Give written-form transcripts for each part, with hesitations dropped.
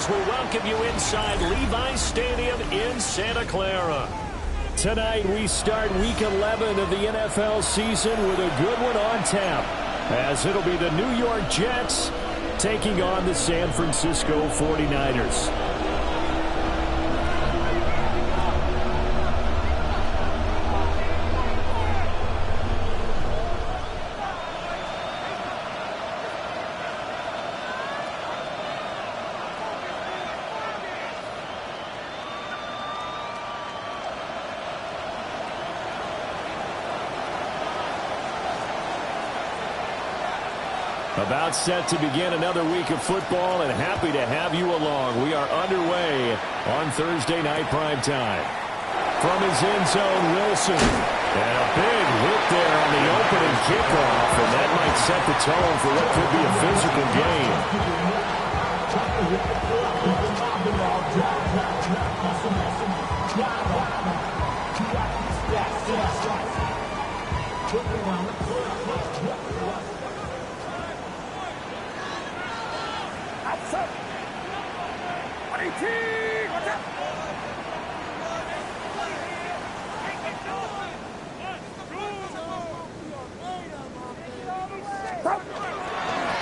as we welcome you inside Levi's Stadium in Santa Clara. Tonight we start Week 11 of the NFL season with a good one on tap, as it'll be the New York Jets taking on the San Francisco 49ers. About set to begin another week of football, and happy to have you along. We are underway on Thursday night primetime. From his end zone, Wilson. And a big hit there on the opening kickoff, and that might set the tone for what could be a physical game.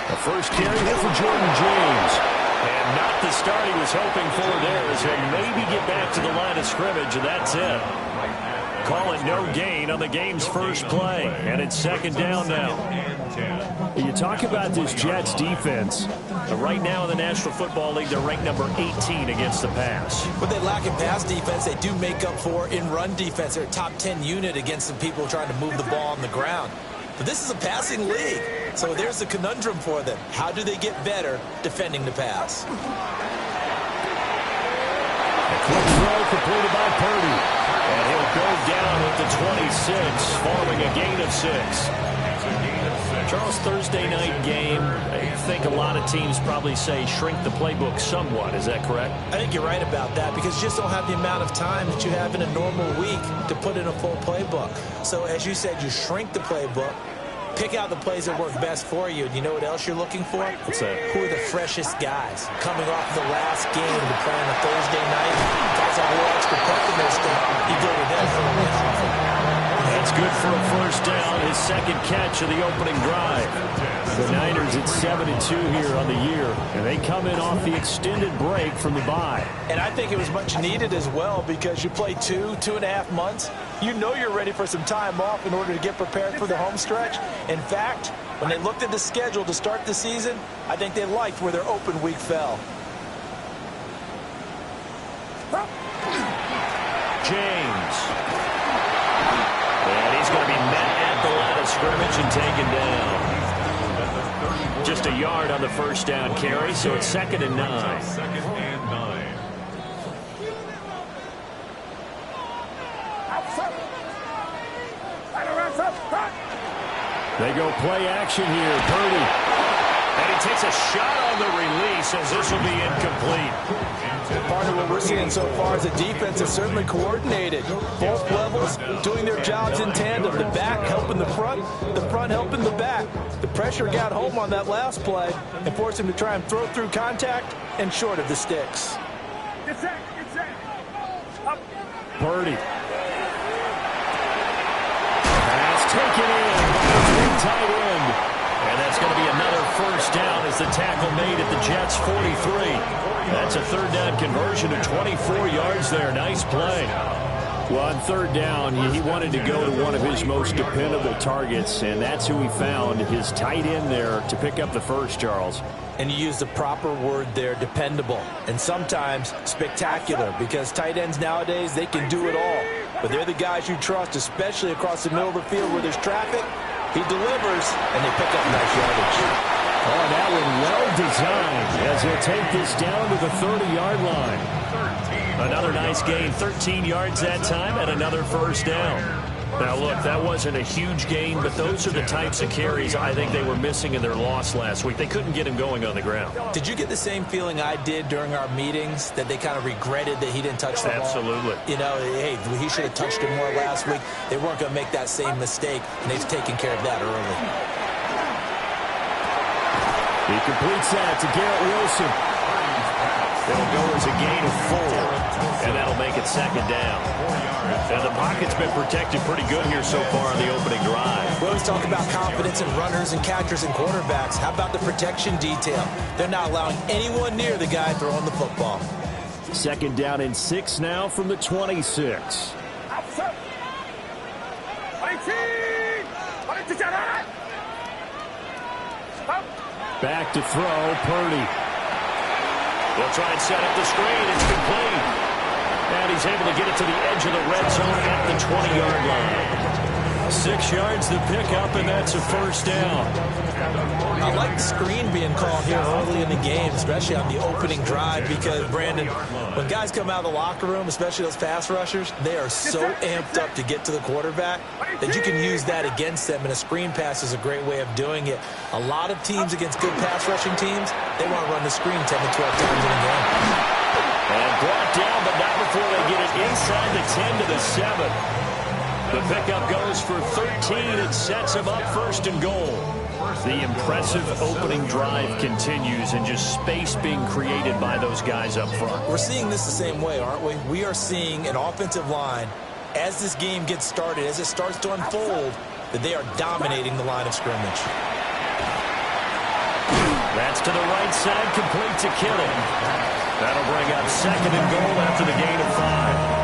The first carry here for Jordan James. And not the start he was hoping for there, as he'll maybe get back to the line of scrimmage, and that's it. Call it no gain on the game's first play, and it's second down now. You talk about this Jets defense. Right now in the National Football League, they're ranked number 18 against the pass. What they lack in pass defense, they do make up for in run defense. They're a top 10 unit against some people trying to move the ball on the ground. But this is a passing league, so there's the conundrum for them. How do they get better defending the pass? A quick throw completed by Purdy. And he'll go down at the 26, following a gain of 6. Charles, Thursday night game, I think a lot of teams probably say shrink the playbook somewhat. Is that correct? I think you're right about that, because you just don't have the amount of time that you have in a normal week to put in a full playbook. So as you said, you shrink the playbook, pick out the plays that work best for you. And you know what else you're looking for? What's that? Who are the freshest guys coming off the last game to play on a Thursday night? Guys have a little extra pep in their step. You go with that for a win. That's good for a first down, his second catch of the opening drive. The Niners at 7-2 here on the year, and they come in off the extended break from the bye. And I think it was much needed as well, because you play 2.5 months. You know you're ready for some time off in order to get prepared for the home stretch. In fact, when they looked at the schedule to start the season, I think they liked where their open week fell. James. And he's going to be met at the line of scrimmage and taken down. Just a yard on the first down carry, so it's 2nd and 9. They go play action here. Purdy. And he takes a shot on the release, as this will be incomplete. Part of what we're seeing so far is the defense is certainly coordinated. Both levels doing their jobs in tandem. The back helping the front helping the back. The pressure got home on that last play and forced him to try and throw through contact and short of the sticks. Purdy. Pass taken in by the tight end. And that's going to be another first down as the tackle made at the Jets' 43. That's a third down conversion of 24 yards there. Nice play. Well, on third down, he wanted to go to one of his most dependable targets, and that's who he found, his tight end there, to pick up the first, Charles. And you use the proper word there, dependable, and sometimes spectacular, because tight ends nowadays, they can do it all. But they're the guys you trust, especially across the middle of the field where there's traffic. He delivers, and they pick up nice yardage. Oh, that one well designed as he'll take this down to the 30-yard line. Another nice gain, 13 yards that time, and another first down. Now, look, that wasn't a huge gain, but those are the types of carries I think they were missing in their loss last week. They couldn't get him going on the ground. Did you get the same feeling I did during our meetings, that they kind of regretted that he didn't touch the ball? Absolutely. You know, hey, he should have touched it more last week. They weren't going to make that same mistake, and they've taken care of that early. He completes that to Garrett Wilson. And is a gain of 4, and that'll make it second down. And the pocket's been protected pretty good here so far on the opening drive. We always talk about confidence in runners and catchers and quarterbacks. How about the protection detail? They're not allowing anyone near the guy throwing the football. Second down and 6 now from the 26. Back to throw, Purdy. They'll try and set up the screen. It's complete. And he's able to get it to the edge of the red zone at the 20-yard line. 6 yards to pick up, and that's a first down. I like the screen being called here early in the game, especially on the opening drive, because, Brandon, when guys come out of the locker room, especially those pass rushers, they are so amped up to get to the quarterback that you can use that against them, and a screen pass is a great way of doing it. A lot of teams against good pass rushing teams, they want to run the screen 10 to 12 times in a game. And brought down, but not before they get it inside the 10 to the 7. The pickup goes for 13. It sets him up first and goal. The impressive opening drive continues, and just space being created by those guys up front. We're seeing this the same way, aren't we? We are seeing an offensive line, as this game gets started, as it starts to unfold, that they are dominating the line of scrimmage. That's to the right side, complete to Kittle. That'll bring up second and goal after the gain of 5.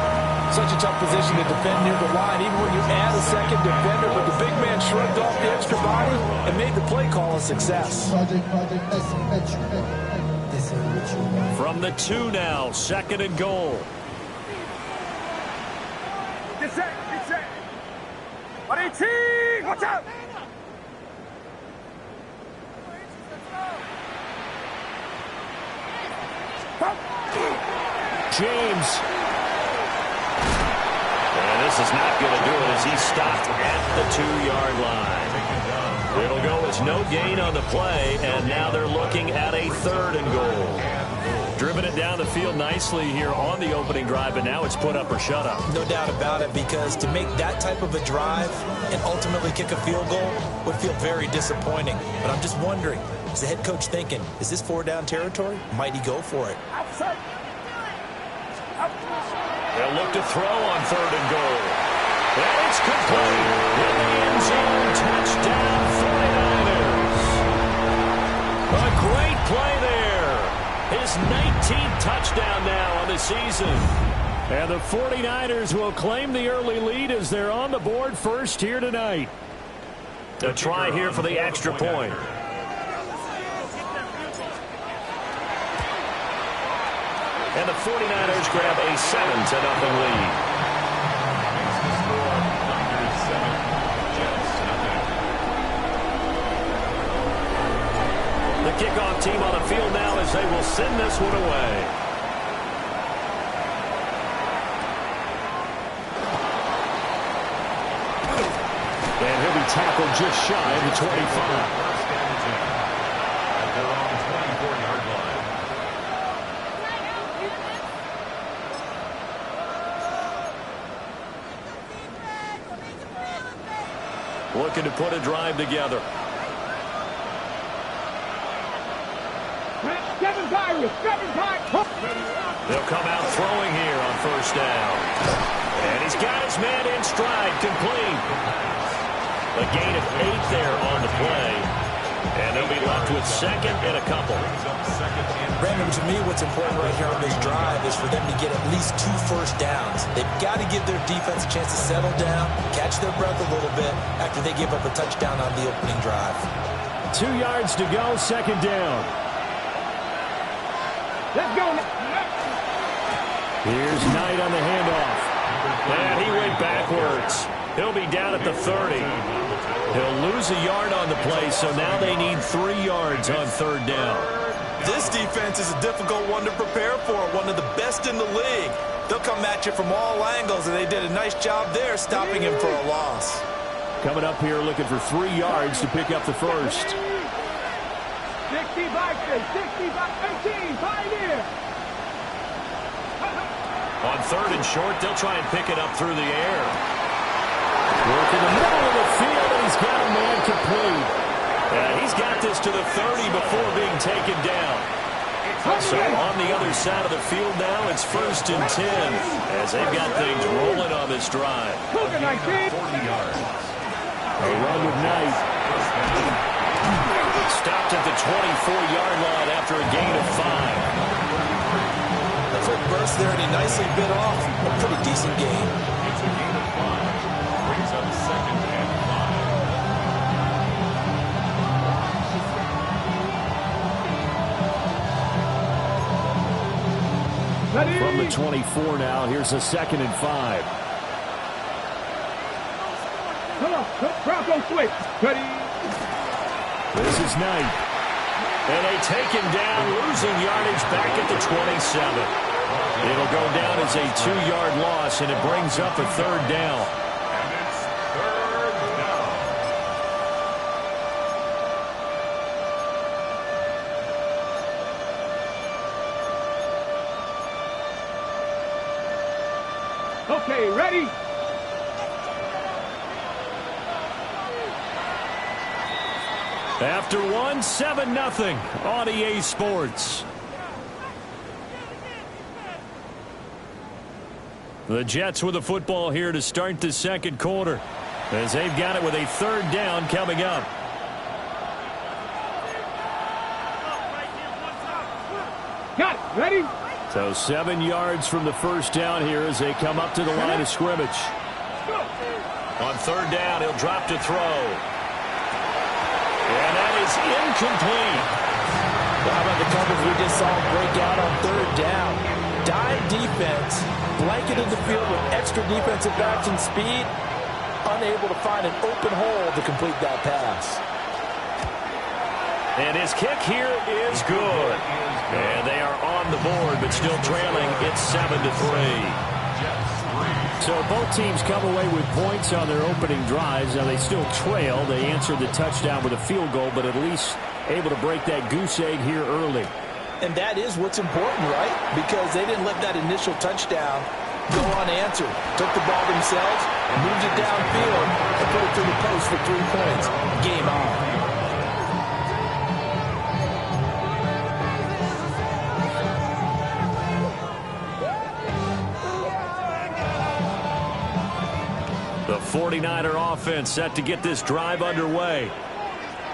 Such a tough position to defend near the line, even when you add a second defender, but the big man shrugged off the extra body and made the play call a success. From the 2 now, second and goal. Watch out! James. And this is not going to do it as he's stopped at the 2-yard line. It'll go as no gain on the play, and now they're looking at a 3rd and goal. Driven it down the field nicely here on the opening drive, but now it's put up or shut up. No doubt about it, because to make that type of a drive and ultimately kick a field goal would feel very disappointing. But I'm just wondering, is the head coach thinking, is this 4-down territory? Might he go for it? They'll look to throw on 3rd and goal. And it's complete. In the end zone, touchdown 49ers. A great play there. His 19th touchdown now on the season. And the 49ers will claim the early lead as they're on the board first here tonight. A try here for the extra point. And the 49ers grab a 7-0 lead. The kickoff team on the field now as they will send this one away. And he'll be tackled just shy of the 25. Looking to put a drive together. They'll come out throwing here on first down. And he's got his man in stride, complete. A gain of 8 there on the play. And they'll be left with second and a couple. Brandon, to me, what's important right here on this drive is for them to get at least 2 first downs. They've got to give their defense a chance to settle down, catch their breath a little bit after they give up a touchdown on the opening drive. 2 yards to go, second down. Let's go. Here's Knight on the handoff. And he went backwards. He'll be down at the 30. He'll lose a yard on the play, so now they need 3 yards on 3rd down. This defense is a difficult one to prepare for, one of the best in the league. They'll come at you from all angles, and they did a nice job there stopping him for a loss. Coming up here looking for 3 yards to pick up the first. 60 by 18, 5 here. On 3rd and short, they'll try and pick it up through the air. Work in the middle of the field, and he's got a man complete. And he's got this to the 30 before being taken down. So on the other side of the field now, it's 1st and 10 as they've got things rolling on this drive. 40 yards. A run with Knight. Stopped at the 24-yard line after a gain of 5. A quick burst there, and he nicely bit off a pretty decent gain. It's a gain of 5. Brings up 2nd and 5. From the 24 now, here's a 2nd and 5. Come on, Bronco switch. Ready? This is Knight. And they take him down, losing yardage back at the 27. It'll go down as a 2-yard loss, and it brings up a 3rd down. And it's 3rd down. Okay, ready? After one, 7-0 on EA Sports. The Jets with the football here to start the 2nd quarter, as they've got it with a 3rd down coming up. Got it. Ready? So 7 yards from the 1st down here as they come up to the line of scrimmage. On 3rd down, he'll drop to throw. And that is incomplete. How about the coverage we just saw break out on 3rd down? Dime defense, blanketed the field with extra defensive backs and speed, unable to find an open hole to complete that pass. And his kick here is good. And they are on the board, but still trailing. It's 7-3. So both teams come away with points on their opening drives. Now they still trail. They answered the touchdown with a field goal, but at least able to break that goose egg here early. And that is what's important, right? Because they didn't let that initial touchdown go unanswered. Took the ball themselves, moved it downfield, and put it through the post for 3 points. Game on. The 49er offense set to get this drive underway.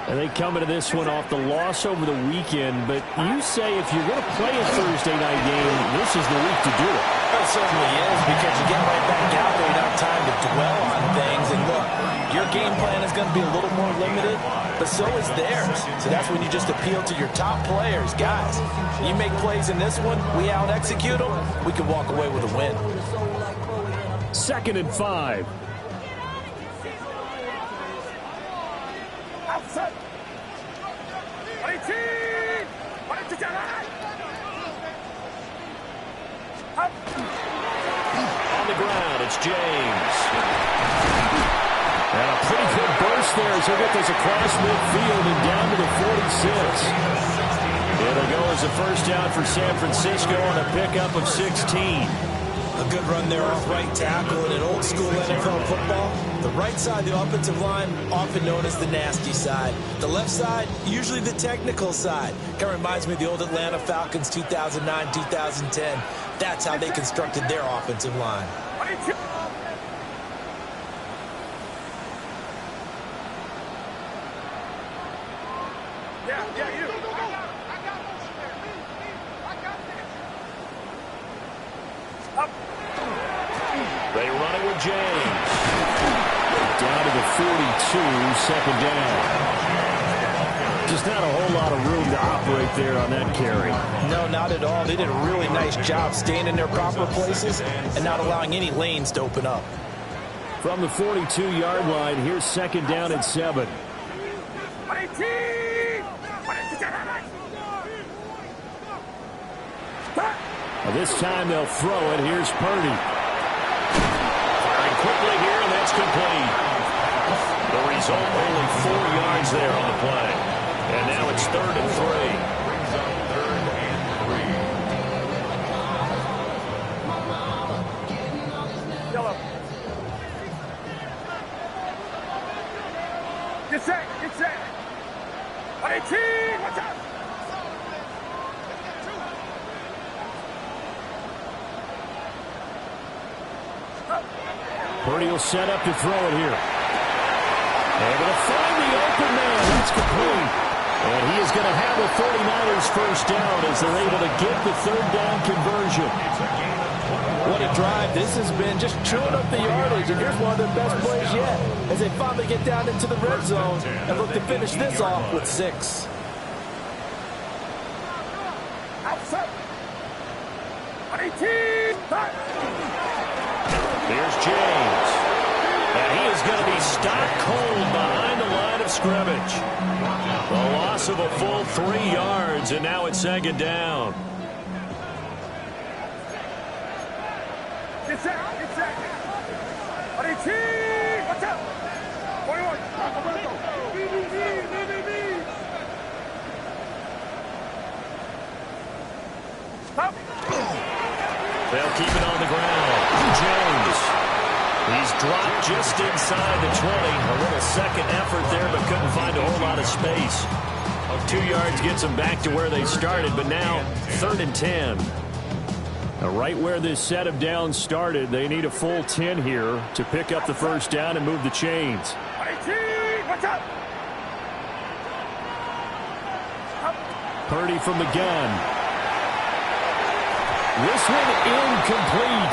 And they come into this one off the loss over the weekend. But you say if you're going to play a Thursday night game, this is the week to do it. It certainly is, because you get right back out there. You don't have time to dwell on things. And look, your game plan is going to be a little more limited, but so is theirs. So that's when you just appeal to your top players. Guys, you make plays in this one, we out-execute them, we can walk away with a win. 2nd and 5. On the ground, it's James. And a pretty good burst there as he'll get this across midfield and down to the 46. It'll go as a 1st down for San Francisco on a pickup of 16. A good run there off right tackle in an old-school NFL football. The right side, the offensive line, often known as the nasty side. The left side, usually the technical side. Kind of reminds me of the old Atlanta Falcons 2009, 2010. That's how they constructed their offensive line. They run it with James. Down to the 42, 2nd down. Just not a whole lot of room to operate there on that carry. No, not at all. They did a really nice job staying in their proper places and not allowing any lanes to open up. From the 42-yard line, here's 2nd down and 7. This time they'll throw it. Here's Purdy. Firing quickly here, and that's complete. The result, only 4 yards there on the play. And now it's 3rd and 3. Get set, get set. 18, watch out. Purdy will set up to throw it here. Able to find the open man. That's complete. And he is going to have the 49ers first down as they're able to get the third down conversion. What a drive. This has been just chewing up the yardage. And here's one of their best plays yet as they finally get down into the red zone and look to finish this off with 6. Here's James. And he is going to be stopped cold behind the line of scrimmage. The loss of a full 3 yards, and now it's second down. Get set. Watch out. 41. Stop. They'll keep it on the ground. James. He's dropped just inside the 20. A little second effort there, but couldn't find a whole lot of space. 2 yards gets them back to where they started, but now 3rd and 10. Now, right where this set of downs started, they need a full 10 here to pick up the first down and move the chains. Watch out. Purdy from the gun. This one incomplete.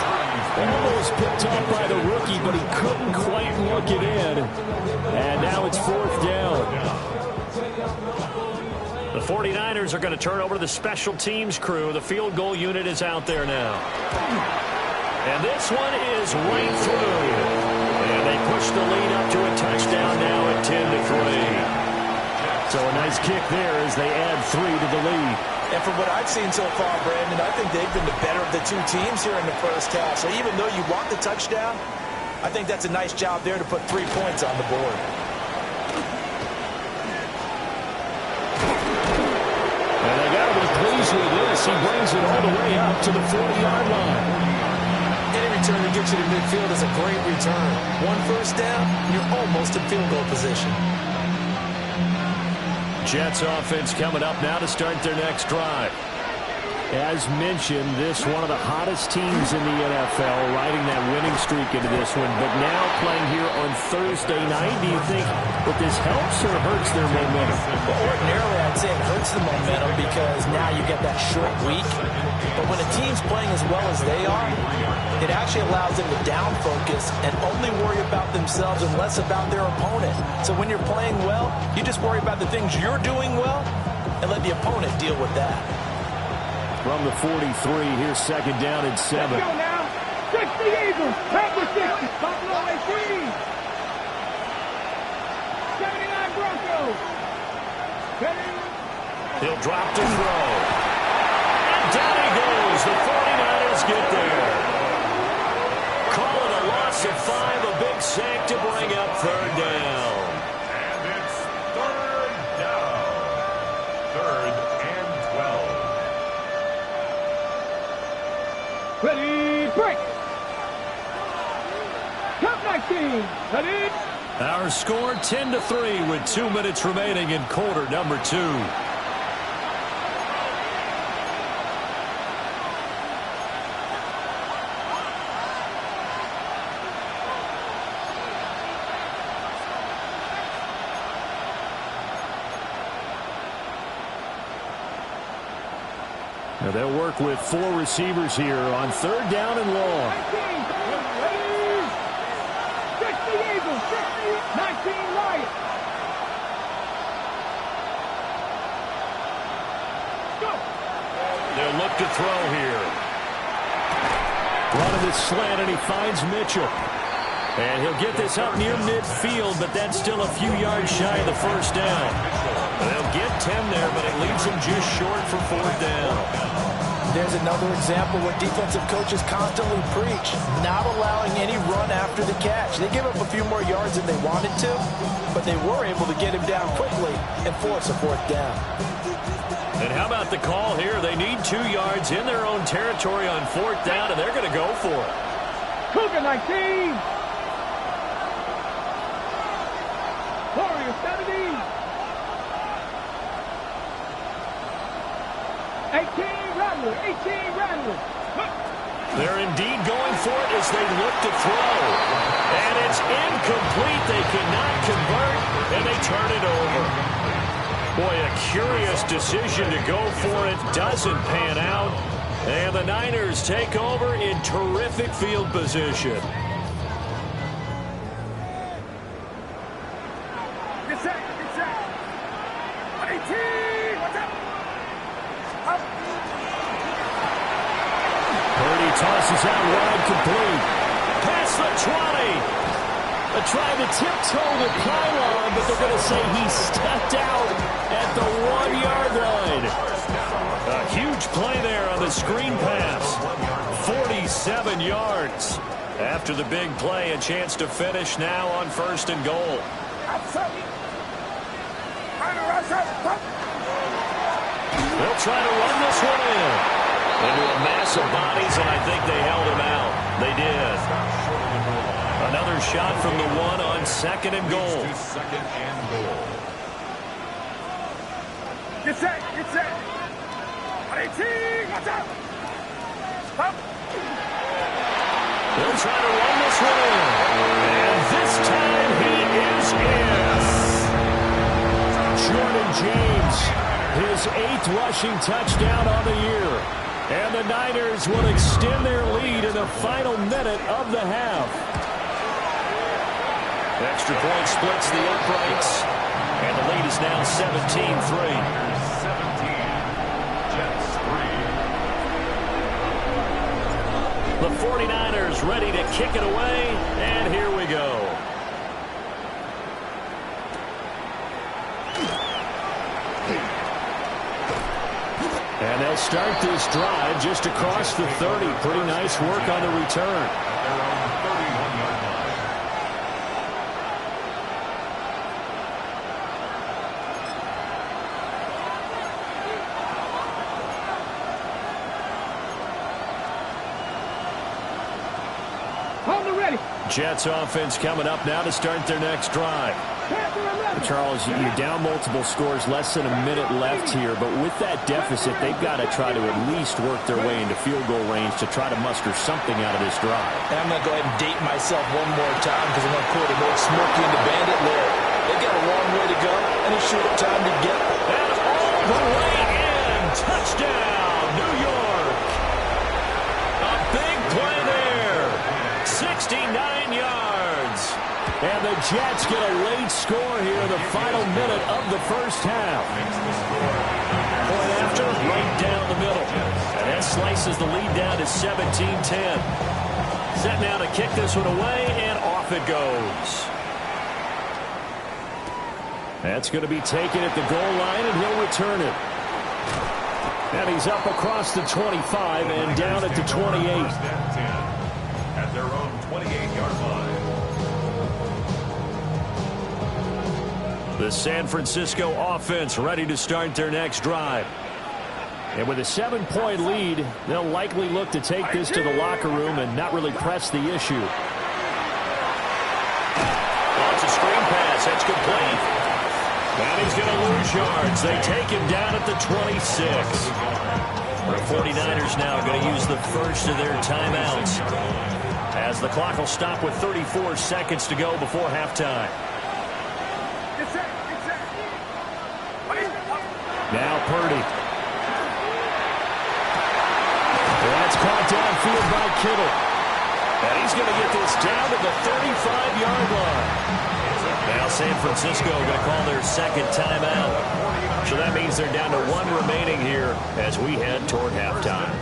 Almost picked off by the rookie, but he couldn't quite look it in. And now it's 4th down. The 49ers are going to turn over to the special teams crew. The field goal unit is out there now. And this one is right through. And they push the lead up to a touchdown now at 10-3. So a nice kick there as they add 3 to the lead. And from what I've seen so far, Brandon, I think they've been the better of the 2 teams here in the first half. So even though you want the touchdown, I think that's a nice job there to put 3 points on the board. And they got to be pleased with this. He brings it all the way up to the 40-yard line. Any return to get you to midfield is a great return. 1 first down, you're almost in field goal position. Jets offense coming up now to start their next drive. As mentioned, this one of the hottest teams in the NFL, riding that winning streak into this one. But now playing here on Thursday night, do you think that this helps or hurts their momentum? Well, ordinarily, I'd say it hurts the momentum because now you get that short week. But when a team's playing as well as they are, it actually allows them to down focus and only worry about themselves and less about their opponent. So when you're playing well, you just worry about the things you're doing well and let the opponent deal with that. From the 43, here's second down and 7. Let's go now. 60 Eagles. Number 60. Buffalo 18. 79 Broncos. He'll drop to throw. And down he goes. The 49ers get there. Call it a loss of 5. A big sack to bring up 3rd down. And it's 3rd down. 3rd and 12. Ready, break. Count 19. Ready. Our score 10-3 with 2 minutes remaining in quarter number 2. Now they'll work with 4 receivers here on 3rd down and long. 60 Eagles, 19 Lions. Go. They'll look to throw here. Running this slant, and he finds Mitchell. And he'll get this up near midfield, but that's still a few yards shy of the first down. They'll get 10 there, but it leaves him just short for 4th down. There's another example where defensive coaches constantly preach, not allowing any run after the catch. They give up a few more yards than they wanted to, but they were able to get him down quickly and force a 4th down. And how about the call here? They need 2 yards in their own territory on 4th down, and they're going to go for it. Cougar 19. Warrior 70. 18 Rattler. 18 Rattler. They're indeed going for it as they look to throw. And it's incomplete. They cannot convert, and they turn it over. Boy, a curious decision to go for it. Doesn't pan out. And the Niners take over in terrific field position. Get set. 18. What's up? Up. Purdy tosses out wide, complete. Past the 20. They're trying to tiptoe the pylon, but they're going to say he stepped out at the 1-yard line. A huge play there on the screen pass. 47 yards. After the big play, a chance to finish now on 1st and goal. They'll try to run this one in. Into a mass of bodies, and I think they held him out. They did. Another shot from the 1 on 2nd and goal. Get set. 18. What's up? Up. They'll try to run this one in. And this time he is in. Jordan James, his 8th rushing touchdown on the year. And the Niners will extend their lead in the final minute of the half. Extra point splits the uprights. And the lead is now 17-3. The 49ers ready to kick it away, and here we go. And they'll start this drive just across the 30. Pretty nice work on the return. Jets offense coming up now to start their next drive. Charles, you're down multiple scores, less than a minute left here, but with that deficit, they've got to try to at least work their way into field goal range to try to muster something out of this drive. And I'm going to go ahead and date myself one more time because I'm going to quote a more Smokey and the Bandit lyric. They've got a long way to go and a short time to get. And all the way in, touchdown, New York. A big play there, 69 yards. And the Jets get a late score here in the final minute of the first half. Point after, right down the middle. And that slices the lead down to 17-10. Set now to kick this one away, and off it goes. That's going to be taken at the goal line, and he'll return it. And he's up across the 25 and down at the 28. At their own 28-yard line. The San Francisco offense ready to start their next drive. And with a 7-point lead, they'll likely look to take this to the locker room and not really press the issue. Oh, it's a screen pass. That's complete. And he's going to lose yards. They take him down at the 26. The 49ers now going to use the first of their timeouts, as the clock will stop with 34 seconds to go before halftime. Now Purdy. That's caught downfield by Kittle. And he's going to get this down to the 35-yard line. Now San Francisco going to call their second timeout. So that means they're down to 1 remaining here as we head toward halftime.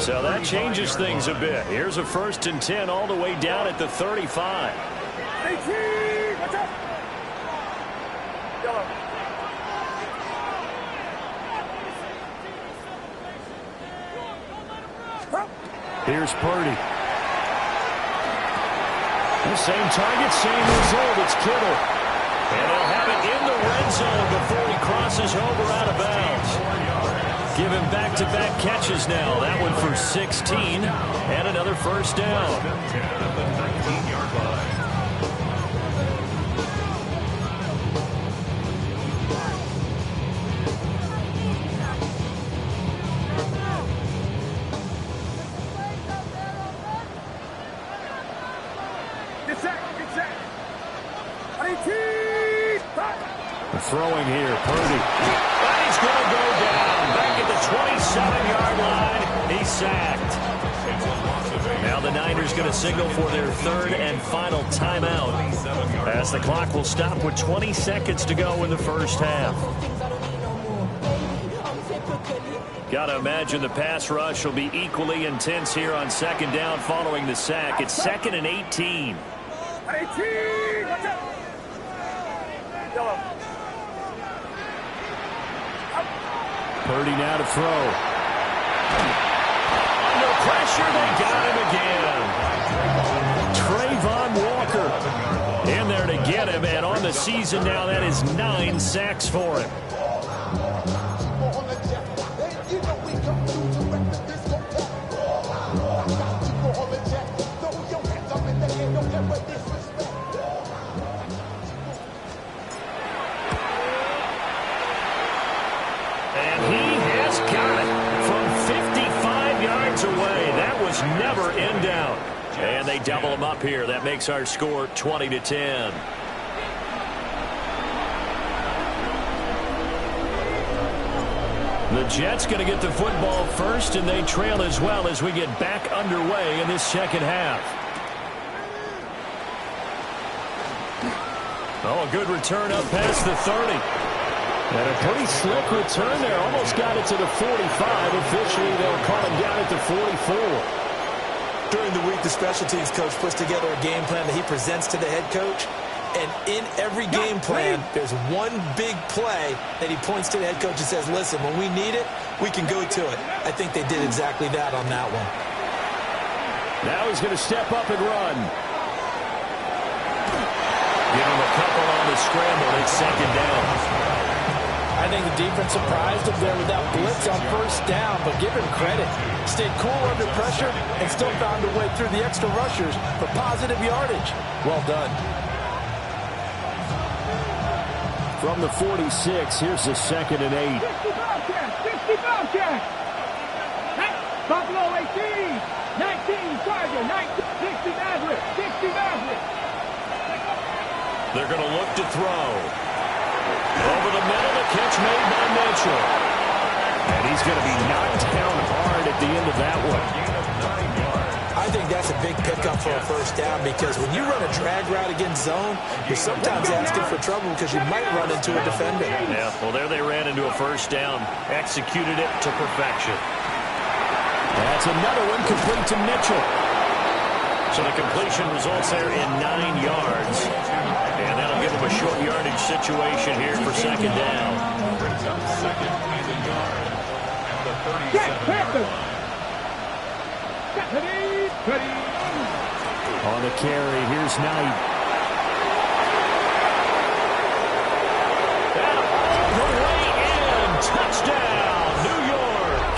So that changes things a bit. Here's a 1st and 10 all the way down at the 35. What's up? Here's Purdy. The same target, same result. It's Kittle. And he'll have it in the red zone before he crosses over out of bounds. Give him back-to-back catches now. That one for 16 and another first down. throwing here. Purdy. And he's going to go down. Back at the 27-yard line. He's sacked. Now the Niners going to signal for their third and final timeout as the clock will stop with 20 seconds to go in the first half. Got to imagine the pass rush will be equally intense here on second down following the sack. It's 2nd and 18. Purdy now to throw. Under pressure, they got him again. Trayvon Walker In there to get him, and on the season now, that is 9 sacks for him. And he has got it from 55 yards away. That was never in doubt. And they double him up here. That makes our score 20-10. The Jets going to get the football first, and they trail as well as we get back underway in this second half. Oh, a good return up past the 30. And a pretty slick return there. Almost got it to the 45. Officially, they'll call him down at the 44. During the week, the special teams coach puts together a game plan that he presents to the head coach. And in every game plan, there's one big play that he points to the head coach and says, listen, when we need it, we can go to it. I think they did exactly that on that one. Now he's going to step up and run. Give him a couple on the scramble. It's second down. I think the defense surprised him there with that blitz on first down, but give him credit. Stayed cool under pressure and still found a way through the extra rushers for positive yardage. Well done. From the 46, here's the 2nd and 8. 50 Bobcats. Buffalo 18. 19 Charger. 60 Maverick. 60 Maverick. They're going to look to throw. Over the middle, the catch made by Mitchell. And he's going to be knocked down hard at the end of that one. I think that's a big pickup for a first down because when you run a drag route against zone, you're sometimes asking for trouble because you might run into a defender. Yeah, well, there they ran into a first down. Executed it to perfection. That's another one complete to Mitchell. So the completion results there in 9 yards. And that'll give them a short yardage situation here for second down. On the carry, here's Knight. And all the way in. Touchdown, New York.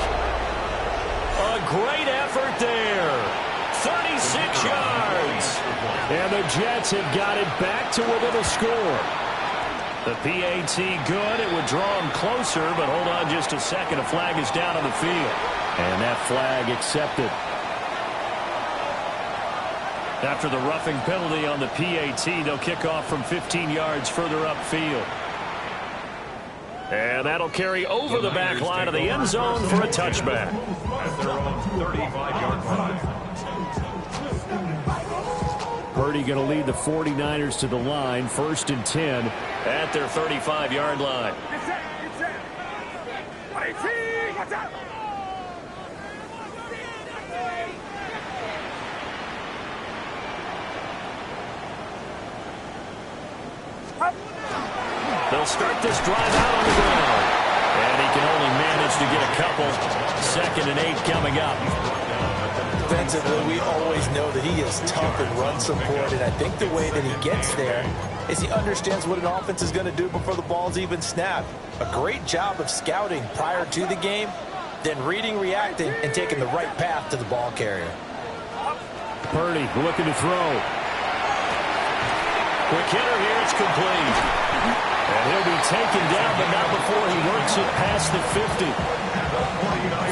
A great effort there. 36 yards. And the Jets have got it back to within a score. The PAT good. It would draw them closer, but hold on just a second. A flag is down on the field. And that flag accepted. After the roughing penalty on the PAT, they'll kick off from 15 yards further upfield. And that'll carry over the back line of the end zone for a touchback. At their own 35-yard line. Purdy going to lead the 49ers to the line, 1st and 10. At their 35-yard line. They'll start this drive out on the ground. And he can only manage to get a couple. 2nd and 8 coming up. Defensively, we always know that he is tough in run support, and I think the way that he gets there is he understands what an offense is going to do before the ball's even snapped. A great job of scouting prior to the game, then reading, reacting, and taking the right path to the ball carrier. Purdy looking to throw. Quick hitter here, it's complete. And he'll be taken down, but not before he works it past the 50.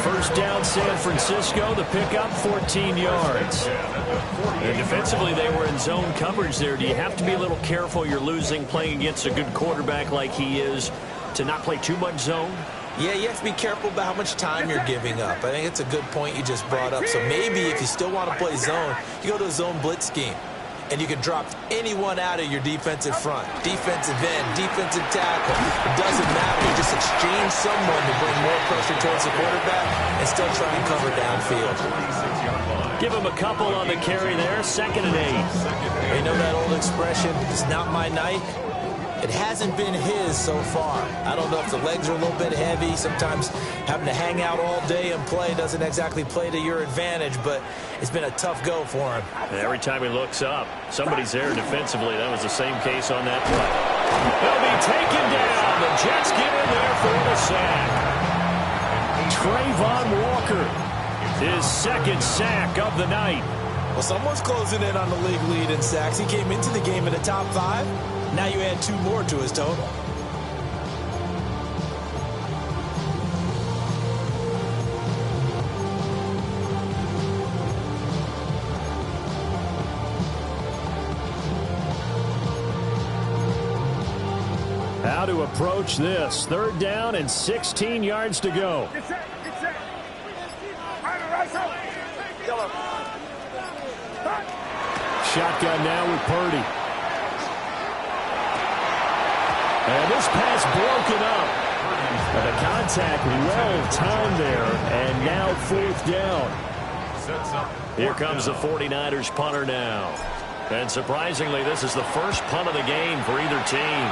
First down, San Francisco. The pickup, 14 yards. And defensively, they were in zone coverage there. Do you have to be a little careful? You're losing, playing against a good quarterback like he is, to not play too much zone? Yeah, you have to be careful about how much time you're giving up. I think it's a good point you just brought up. So maybe if you still want to play zone, you go to a zone blitz scheme. And you can drop anyone out of your defensive front. Defensive end, defensive tackle. It doesn't matter. You just exchange someone to bring more pressure towards the quarterback and still try and cover downfield. Give him a couple on the carry there. 2nd and 8. You know that old expression, it's not my night? It hasn't been his so far. I don't know if the legs are a little bit heavy. Sometimes having to hang out all day and play doesn't exactly play to your advantage, but it's been a tough go for him. And every time he looks up, somebody's there defensively. That was the same case on that play. He'll be taken down. The Jets get in there for the sack. Trayvon Walker, his 2nd sack of the night. Well, someone's closing in on the league lead in sacks. He came into the game in the top 5. Now you add 2 more to his total. How to approach this. 3rd down and 16 yards to go. Get set. Get set. Right side. Yellow. Shotgun now with Purdy. And this pass broken up. And the contact well timed there. And now 4th down. Here comes the 49ers punter now. And surprisingly, this is the first punt of the game for either team.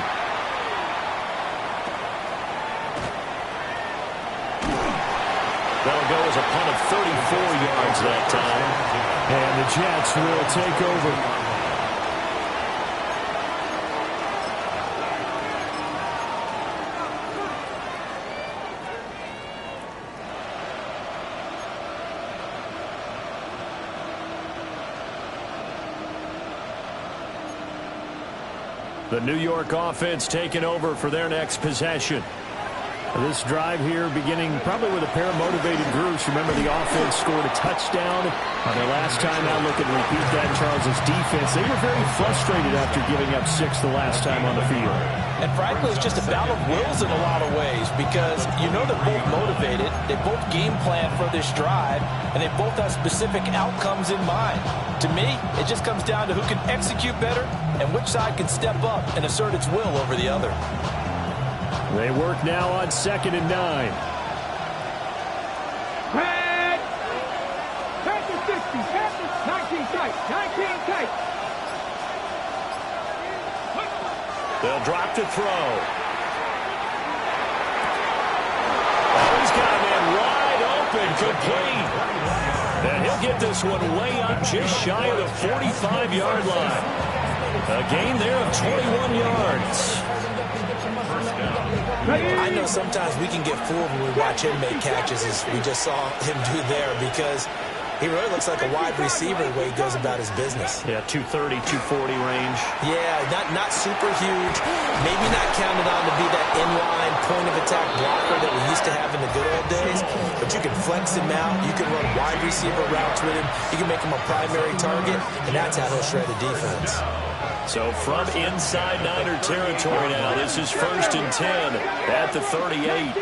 That'll go as a punt of 34 yards that time. And the Jets will take over. The New York offense taking over for their next possession. This drive here beginning probably with a pair of motivated groups. Remember, the offense scored a touchdown on their last time out. Look and repeat that. Charles' defense, they were very frustrated after giving up 6 the last time on the field. And frankly, it's just a battle of wills in a lot of ways because you know they're both motivated. They both game plan for this drive, and they both have specific outcomes in mind. To me, it just comes down to who can execute better and which side can step up and assert its will over the other. They work now on 2nd and 9. Red. Pass to 60. Pass to 19 tight. 19 tight. They'll drop to throw. Oh, he's got a man wide open. Complete. And he'll get this one way up just shy of the 45-yard line. A gain there of 21 yards. I know sometimes we can get fooled when we watch him make catches as we just saw him do there because he really looks like a wide receiver the way he goes about his business. Yeah, 230, 240 range. Yeah, not super huge. Maybe not counted on to be that inline point-of-attack blocker that we used to have in the good old days, but you can flex him out. You can run wide receiver routes with him. You can make him a primary target, and that's how he'll shred a defense. So from inside Niner territory now, this is 1st and 10 at the 38. 19,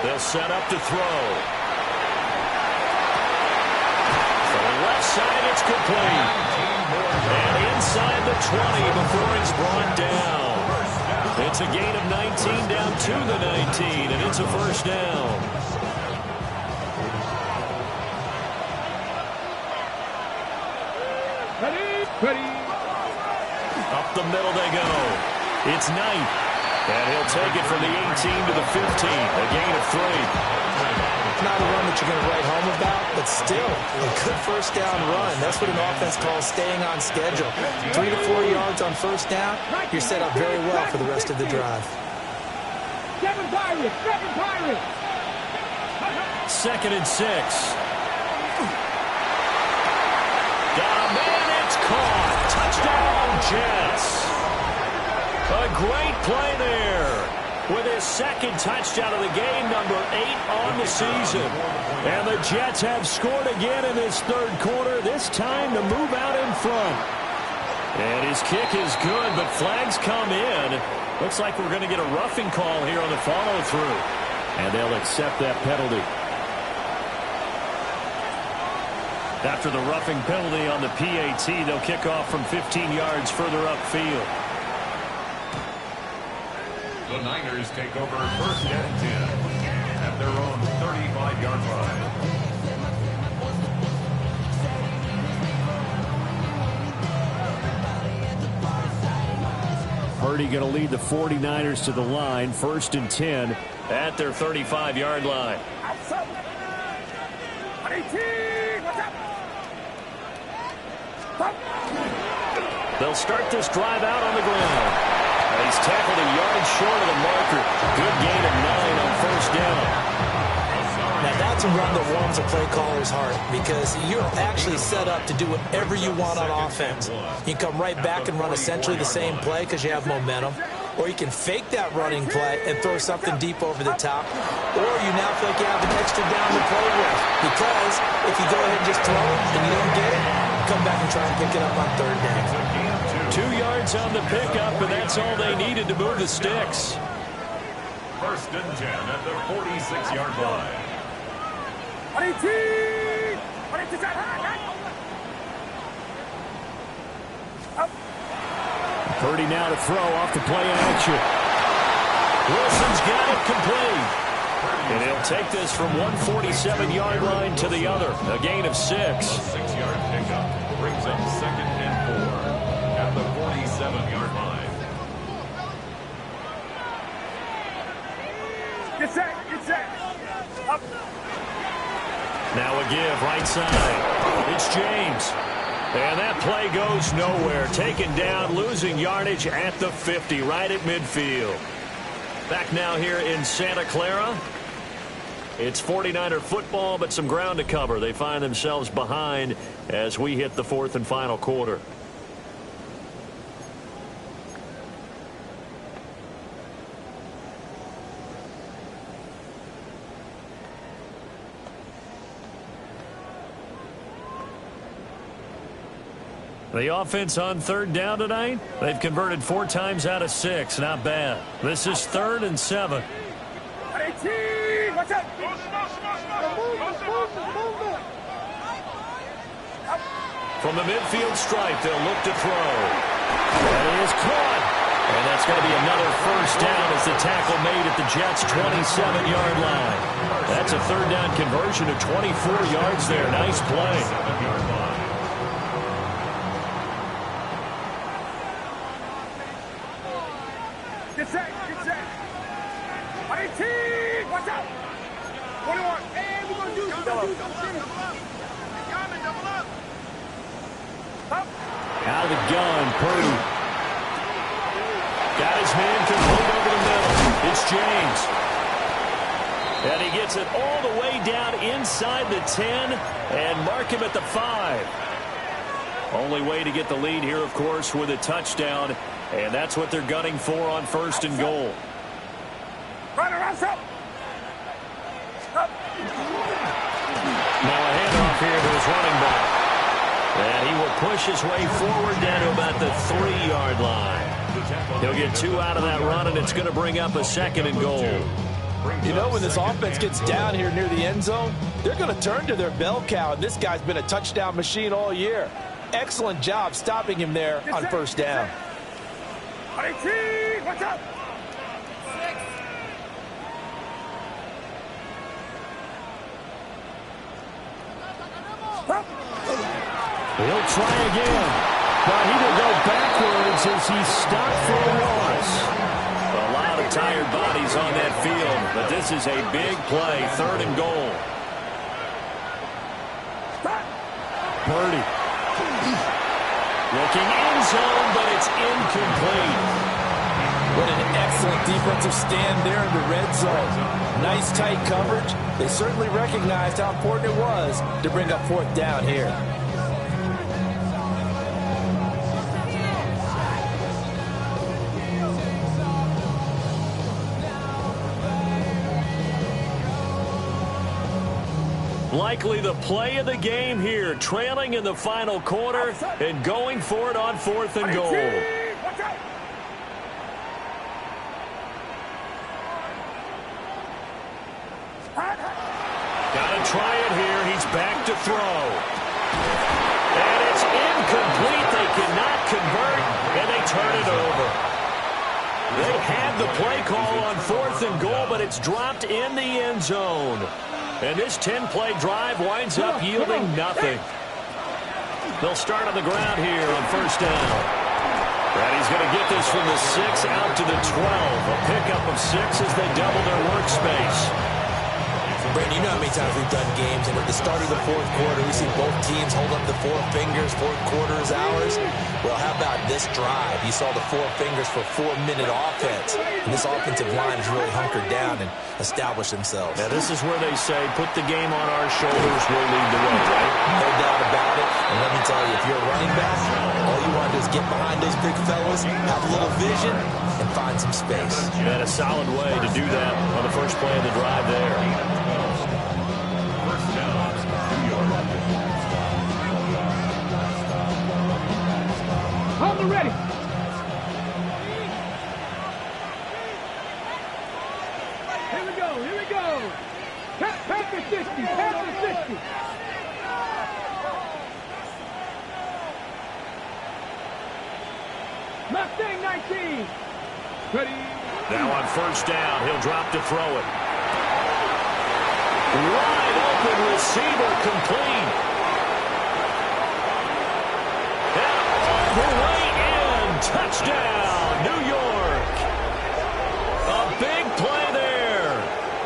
They'll set up to throw. For the left side, it's complete. And inside the 20 before it's brought down. It's a gain of 19 down to the 19, and it's a 1st down. Ready. Up the middle they go. It's Knight. And he'll take it from the 18 to the 15. A gain of 3. Not a run that you're going to write home about, but still a good 1st down run. That's what an offense calls staying on schedule. 3 to 4 yards on 1st down. You're set up very well for the rest of the drive. 7 Pirates. 7 Pirates. 2nd and 6. Got a man, it's caught. Touchdown, Jets. A great play there. with his second touchdown of the game, number 8 on the season. And the Jets have scored again in this third quarter, this time to move out in front. And his kick is good, but flags come in. Looks like we're going to get a roughing call here on the follow-through. And they'll accept that penalty. After the roughing penalty on the PAT, they'll kick off from 15 yards further upfield. The Niners take over 1st and 10 at their own 35-yard line. Purdy going to lead the 49ers to the line, 1st and 10 at their 35-yard line. They'll start this drive out on the ground. He's tackled a yard short of the marker. Good gain of 9 on 1st down. Now that's a run that warms a play caller's heart because you're actually set up to do whatever you want on offense. You can come right back and run essentially the same play because you have momentum. Or you can fake that running play and throw something deep over the top. Or you now feel like you have an extra down to play with. Because if you go ahead and just throw it and you don't get it, come back and try and pick it up on 3rd down. 2 yards on the pickup, and that's all they needed to move the sticks. 1st and 10 at the 46-yard line. Purdy now to throw off the play action. Wilson's got it complete. And he'll take this from 147-yard line to the other. A gain of 6. 6-yard pickup brings up 2nd and 4 at the 47-yard line. Get set, get set. Up. Now a give right side. It's James. And that play goes nowhere. Taken down, losing yardage at the 50, right at midfield. Back now here in Santa Clara. It's 49er football, but some ground to cover. They find themselves behind as we hit the 4th and final quarter. The offense on 3rd down tonight, they've converted 4 times out of 6. Not bad. This is 3rd and 7. Watch out. From the midfield stripe, they'll look to throw. That is caught. And that's going to be another 1st down as the tackle made at the Jets' 27-yard line. That's a 3rd down conversion of 24 yards there. Nice play. 7-yard line. Get set, get set. 18, watch out. 21, and we're going to do something. Double up. Up. Out of the gun, Purdy. Got his man complete over the middle. It's James. And he gets it all the way down inside the 10 and mark him at the 5. Only way to get the lead here, of course, with a touchdown. And that's what they're gunning for on 1st and goal. Run around, up. Now a handoff here to his running back. And he will push his way forward down to about the 3-yard line. He'll get 2 out of that run, and it's going to bring up a 2nd and goal. You know, when this offense gets down here near the end zone, they're going to turn to their bell cow, and this guy's been a touchdown machine all year. Excellent job stopping him there on 1st down. 18, watch out. 6. He'll try again, but he will go backwards as he's stopped for a loss. A lot of tired bodies on that field, but this is a big play, 3rd and goal. Purdy. Looking in zone, but it's incomplete. What an excellent defensive stand there in the red zone. Nice tight coverage. They certainly recognized how important it was to bring up 4th down here. Likely the play of the game here, trailing in the final quarter and going for it on 4th and goal. Gotta try it here. He's back to throw. And it's incomplete. They cannot convert, and they turn it over. They had the play call on 4th and goal, but it's dropped in the end zone. And this 10-play drive winds up yielding nothing. They'll start on the ground here on 1st down. And he's going to get this from the 6 out to the 12. A pickup of 6 as they double their workspace. Brandon, you know how many times we've done games, and at the start of the 4th quarter, we see both teams hold up the 4 fingers, 4th quarter is ours. Well, how about this drive? You saw the 4 fingers for 4-minute offense, and this offensive line has really hunkered down and established themselves. Now, this is where they say, put the game on our shoulders, we'll lead the way, right? No doubt about it, and let me tell you, if you're a running back, all you want to do is get behind those big fellas, have a little vision, and find some space. And a solid way to do that on the first play of the drive there. On the ready. Here we go, here we go. Panther 60, Panther 60. Mustang 19. Ready. Now on 1st down, he'll drop to throw it. Wide open receiver, complete. And all the way in, touchdown, New York. A big play there,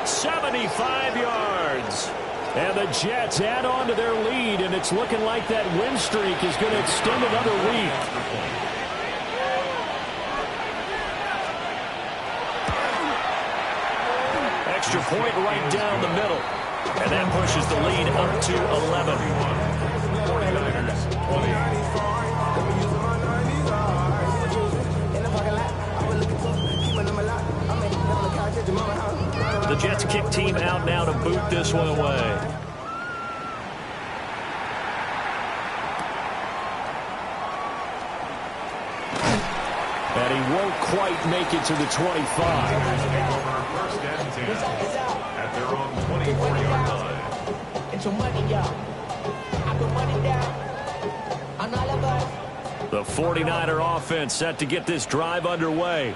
75 yards. And the Jets add on to their lead, and it's looking like that win streak is going to extend another week. Extra point right down the middle. And that pushes the lead up to 11. The Jets kick team out now to boot this one away. And he won't quite make it to the 25. At their own 24-yard line. It's your money, y'all. I put money down on all of us. The 49er offense set to get this drive underway.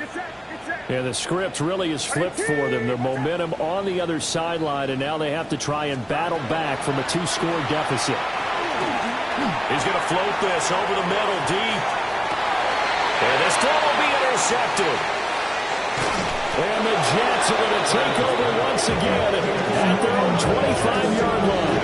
And the script really is flipped for them. Their momentum on the other sideline, and now they have to try and battle back from a 2-score deficit. He's going to float this over the middle, deep. And this throw will be intercepted. And the Jets are going to take over once again at their own 25-yard line.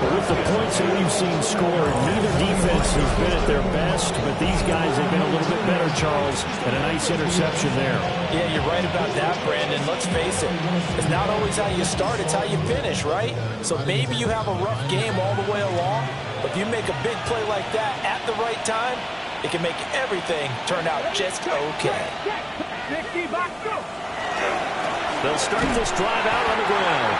With the points that we've seen scored, neither defense has been at their best, but these guys have been a little bit better, Charles, and a nice interception there. Yeah, you're right about that, Brandon. Let's face it. It's not always how you start, it's how you finish, right? So maybe you have a rough game all the way along, but if you make a big play like that at the right time, it can make everything turn out just okay. They'll start this drive out on the ground.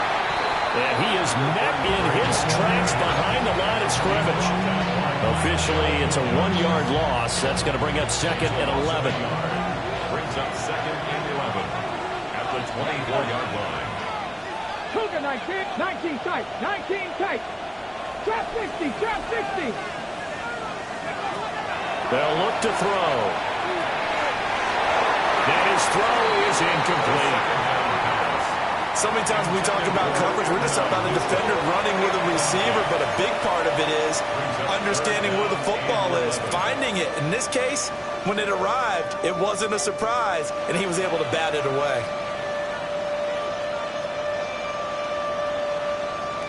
And he is met in his tracks behind the line of scrimmage. Officially, it's a 1-yard loss. That's going to bring up 2nd and 11. Brings up 2nd and 11 at the 24-yard line. Cougar 19 tight, 19 tight. Trap 60, trap 60. They'll look to throw. And his throw is incomplete. So many times when we talk about coverage, we're just talking about a defender running with a receiver, but a big part of it is understanding where the football is, finding it. In this case, when it arrived, it wasn't a surprise, and he was able to bat it away.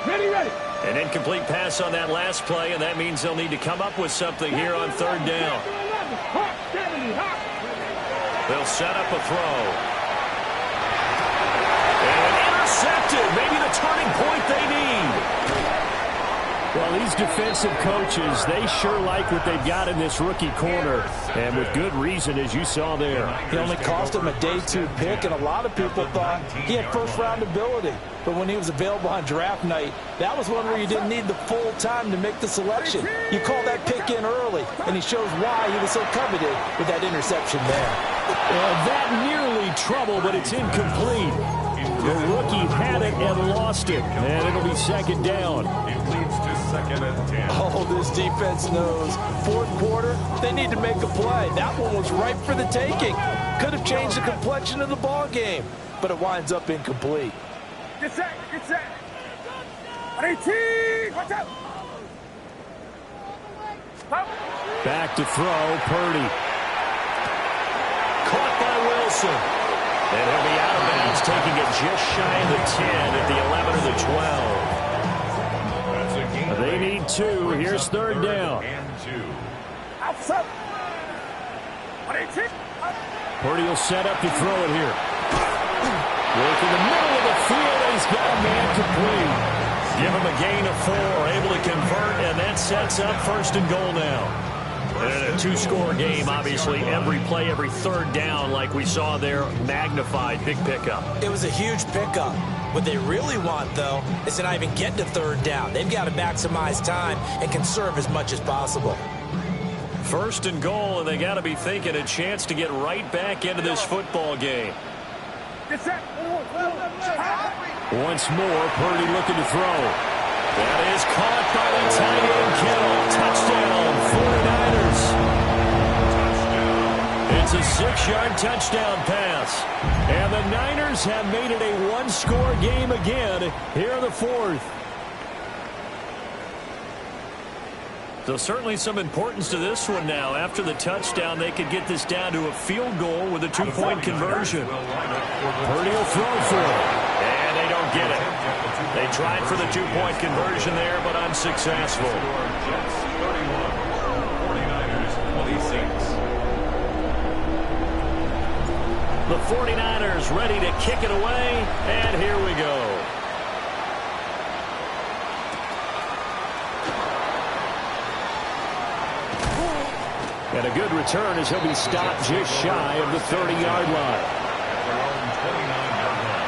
Ready, ready. An incomplete pass on that last play, and that means they'll need to come up with something here on 3rd down. They'll set up a throw. And intercepted. Maybe the turning point they need. Well, these defensive coaches, they sure like what they've got in this rookie corner, and with good reason, as you saw there. He only cost him a day 2 pick, and a lot of people thought he had first-round ability. But when he was available on draft night, that was one where you didn't need the full time to make the selection. You call that pick in early, and he shows why he was so coveted with that interception there. That nearly trouble, but it's incomplete. The rookie had it and lost it, and it'll be second down. It leads to second and 10. Oh, this defense knows. Fourth quarter, they need to make a play. That one was ripe for the taking. Could have changed the complexion of the ball game, but it winds up incomplete. Get set, get set. 18, watch out. Back to throw, Purdy. Caught by Wilson. And he'll be out of bounds, taking it just shy of the 10 at the 11 or the 12. They need 2. Here's third down. And 2. Outside. 18. Purdy will set up to throw it here. Work in the middle of the field. He's got a man complete. Give him a gain of 4, able to convert, and that sets up first and goal now. And in a 2-score game, obviously, every play, every third down, like we saw there, magnified, big pickup. It was a huge pickup. What they really want, though, is to not even get to third down. They've got to maximize time and conserve as much as possible. First and goal, and they got to be thinking a chance to get right back into this football game. Get set. Once more, Purdy looking to throw. That is caught by the tight end, Kittle. Touchdown, 49ers. It's a 6-yard touchdown pass. And the Niners have made it a 1-score game again here in the fourth. So certainly some importance to this one now. After the touchdown, they could get this down to a field goal with a 2-point conversion. Purdy will throw for it. And they don't get it. They tried for the 2-point conversion there, but unsuccessful. Jets 31, 49ers 26. The 49ers ready to kick it away, and here we go. And a good return as he'll be stopped just shy of the 30-yard line. Their own 29-yard line.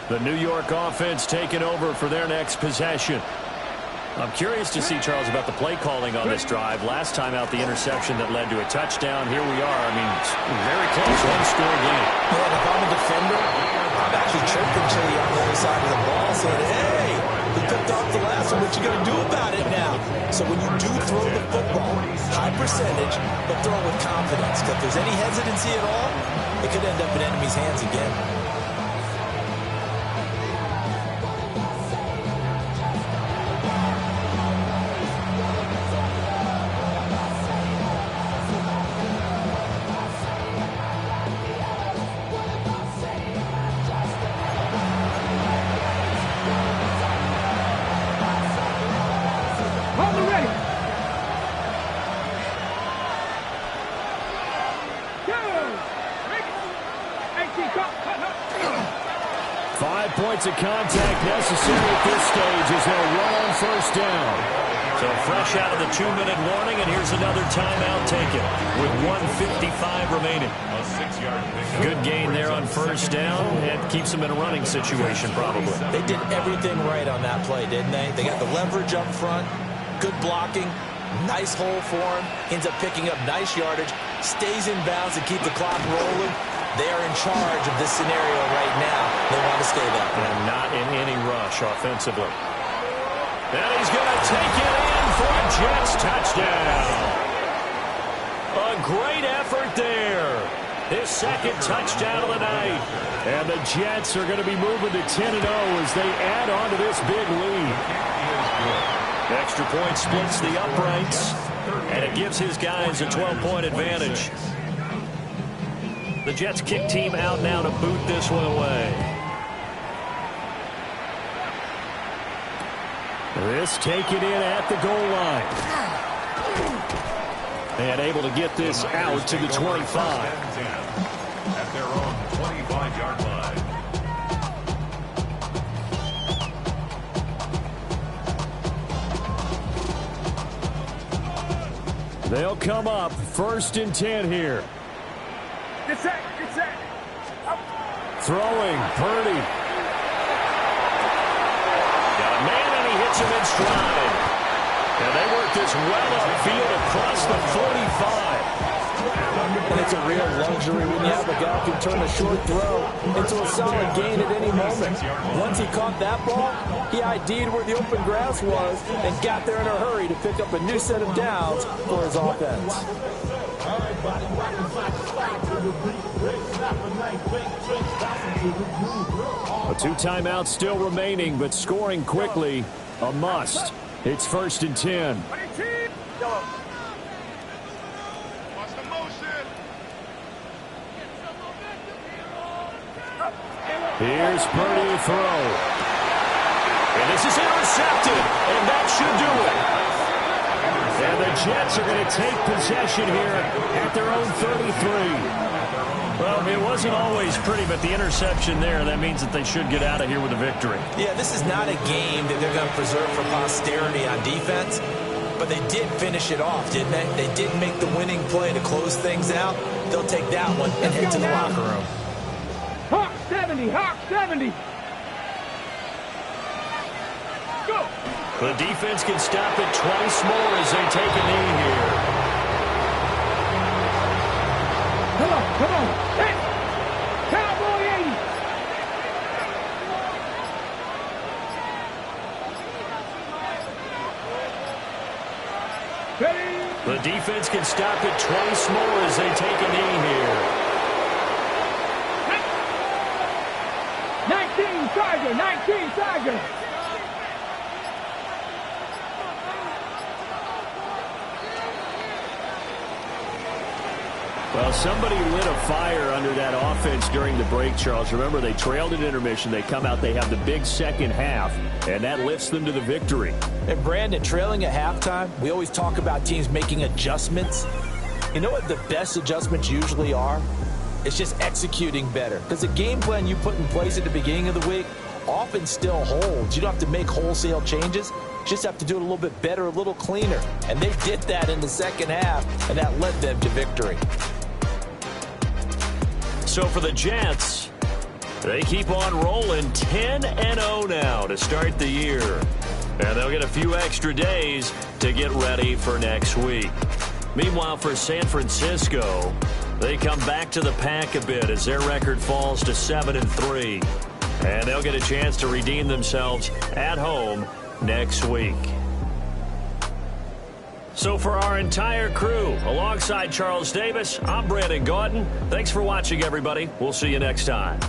The New York offense taking over for their next possession. I'm curious to see, Charles, about the play calling on this drive. Last time out, the interception that led to a touchdown. Here we are. I mean, it's very close, 1-score game. Yeah, if I'm a defender, I'm actually chirping Chili on the other side of the ball saying, hey, we picked off the last one. What you going to do about it now? So when you do throw the football, high percentage, but throw with confidence. Because if there's any hesitancy at all, it could end up in enemy's hands again. Hold it ready. Go. 18, cut. 5 points of contact necessary at this stage as they'll run on first down. So fresh out of the 2-minute warning, and here's another timeout taken with 1:55 remaining. A 6-yard pickup. Good gain there on first down, and keeps them in a running situation probably. They did everything right on that play, didn't they? They got the leverage up front, good blocking, nice hole for him, ends up picking up nice yardage, stays in bounds to keep the clock rolling. They are in charge of this scenario right now. They want to stay that way. And not in any rush offensively. And he's going to take it in for a Jets touchdown. A great effort there. His second touchdown of the night. And the Jets are going to be moving to 10-0 as they add on to this big lead. Extra point splits the uprights, and it gives his guys a 12-point advantage. The Jets kick team out now to boot this one away. This taken in at the goal line. And able to get this out to the 25. At their own 25-yard line. They'll come up 1st and 10 here. Get set. Throwing, Purdy. Got a man, and he hits him in stride. And they work this well upfield across the 45. And it's a real luxury when you have a guy who can turn a short throw into a solid gain at any moment. Once he caught that ball, he ID'd where the open grass was and got there in a hurry to pick up a new set of downs for his offense. A 2 timeouts still remaining, but scoring quickly, a must. It's 1st and 10. Here's Purdy to throw. And this is intercepted, and that should do it. And the Jets are going to take possession here at their own 33. Well, it wasn't always pretty, but the interception there, that means that they should get out of here with a victory. Yeah, this is not a game that they're going to preserve for posterity on defense, but they did finish it off, didn't they? They did make the winning play to close things out. They'll take that one and head to the locker room. Hawk 70, Hawk 70. Go. The defense can stop it twice more as they take a knee here. Come on. Hey. Cowboy 80. Ready. The defense can stop it twice more as they take a knee here. 19 Tiger. Well, somebody lit a fire under that offense during the break, Charles. Remember, they trailed at intermission. They come out, they have the big second half, and that lifts them to the victory. And Brandon, trailing at halftime, we always talk about teams making adjustments. You know what the best adjustments usually are? It's just executing better. Because the game plan you put in place at the beginning of the week often still holds. You don't have to make wholesale changes. You just have to do it a little bit better, a little cleaner. And they did that in the second half, and that led them to victory. So for the Jets, they keep on rolling 10-0 now to start the year. And they'll get a few extra days to get ready for next week. Meanwhile, for San Francisco, they come back to the pack a bit as their record falls to 7-3. And they'll get a chance to redeem themselves at home next week. So for our entire crew, alongside Charles Davis, I'm Brandon Gaudin. Thanks for watching, everybody. We'll see you next time.